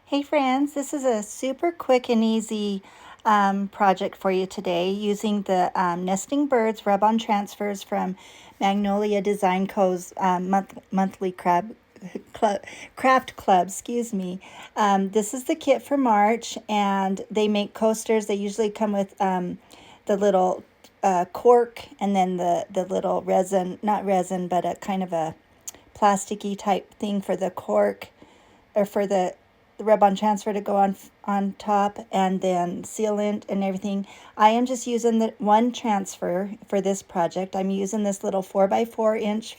Hey friends, this is a super quick and easy project for you today using the Nesting Birds Rub-On Transfers from Magnolia Design Co.'s monthly craft club, excuse me. This is the kit for March, and they make coasters. They usually come with the little cork and then the little resin, not resin, but a kind of a plasticky type thing for the cork, or for the rub-on transfer to go on top, and then sealant and everything. I am just using the one transfer for this project. I'm using this little 4x4 inch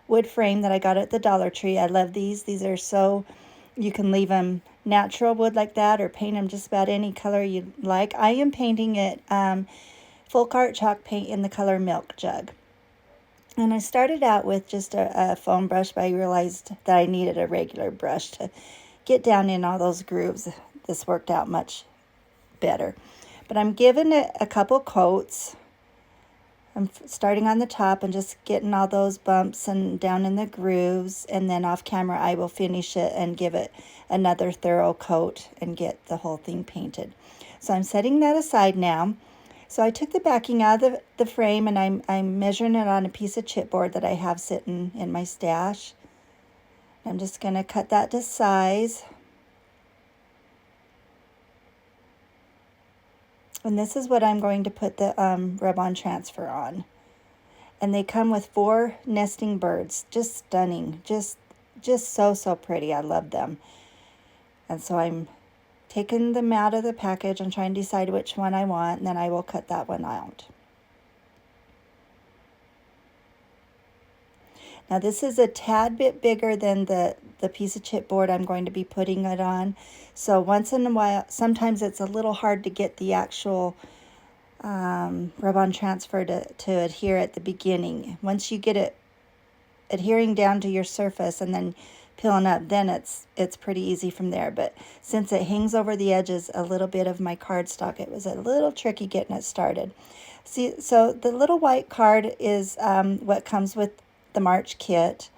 wood frame that I got at the Dollar Tree. I love these. These are so, you can leave them natural wood like that or paint them just about any color you like. I am painting it full cart chalk paint in the color Milk Jug. And I started out with just a foam brush, but I realized that I needed a regular brush to get down in all those grooves. This worked out much better. But I'm giving it a couple coats. I'm starting on the top and just getting all those bumps and down in the grooves. And then off camera, I will finish it and give it another thorough coat and get the whole thing painted. So I'm setting that aside now. So I took the backing out of the frame, and I'm measuring it on a piece of chipboard that I have sitting in my stash. I'm just going to cut that to size. And this is what I'm going to put the rub-on transfer on. And they come with 4 nesting birds. Just stunning. Just so pretty. I love them. And so I'm taking them out of the package and trying to decide which one I want, and then I will cut that one out. Now this is a tad bit bigger than the piece of chipboard I'm going to be putting it on. So once in a while, sometimes it's a little hard to get the actual rub-on transfer to adhere at the beginning. Once you get it adhering down to your surface and then peeling up, then it's pretty easy from there. But since it hangs over the edges a little bit of my cardstock, it was a little tricky getting it started. See, so the little white card is what comes with the March kit,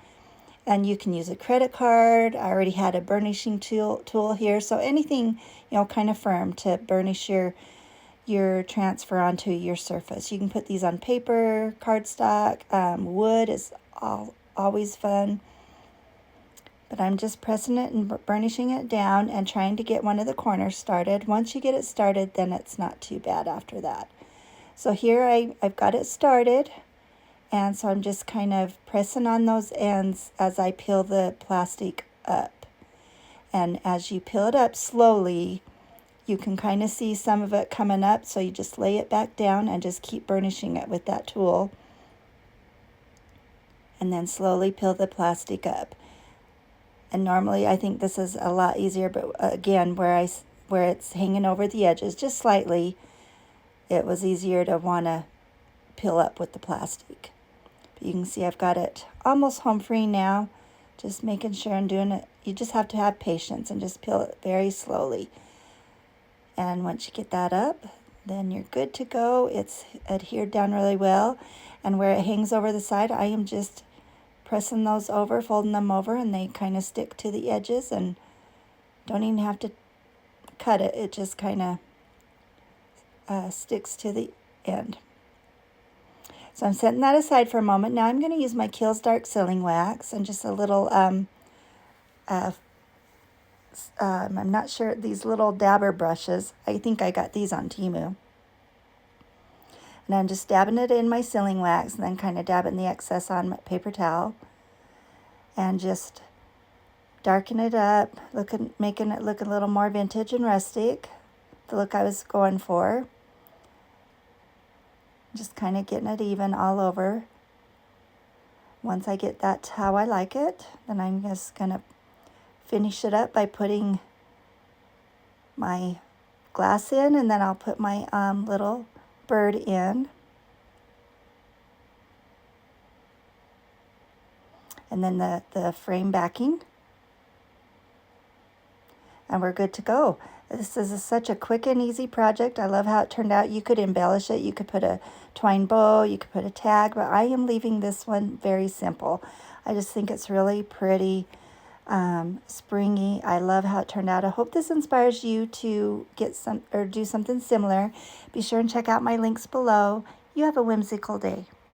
and you can use a credit card. I already had a burnishing tool here, so anything, kind of firm to burnish your transfer onto your surface. You can put these on paper, cardstock, wood is always fun. But I'm just pressing it and burnishing it down and trying to get one of the corners started. Once you get it started, then it's not too bad after that. So here I've got it started, and so I'm just kind of pressing on those ends as I peel the plastic up. And as you peel it up slowly, you can kind of see some of it coming up, so you just lay it back down and just keep burnishing it with that tool. And then slowly peel the plastic up. And normally I think this is a lot easier, but again, where it's hanging over the edges just slightly, it was easier to want to peel up with the plastic. But you can see I've got it almost home free now, just making sure I'm doing it. You just have to have patience and just peel it very slowly. And once you get that up, then you're good to go. It's adhered down really well. And where it hangs over the side, I am just pressing those over, folding them over, and they kind of stick to the edges, and don't even have to cut it. It just kind of sticks to the end. So I'm setting that aside for a moment. Now I'm going to use my Kiehl's Dark Sealing Wax and just a little, I'm not sure, these little dabber brushes. I think I got these on Temu. And I'm just dabbing it in my sealing wax and then kind of dabbing the excess on my paper towel. And just darken it up, making it look a little more vintage and rustic, the look I was going for. Just kind of getting it even all over. Once I get that how I like it, then I'm just going to finish it up by putting my glass in, and then I'll put my little bird in. And then the frame backing. And we're good to go. This is such a quick and easy project. I love how it turned out. You could embellish it. You could put a twine bow. You could put a tag. But I am leaving this one very simple. I just think it's really pretty. springy. I love how it turned out. I hope this inspires you to get some or do something similar. Be sure and check out my links below. You have a whimsical day.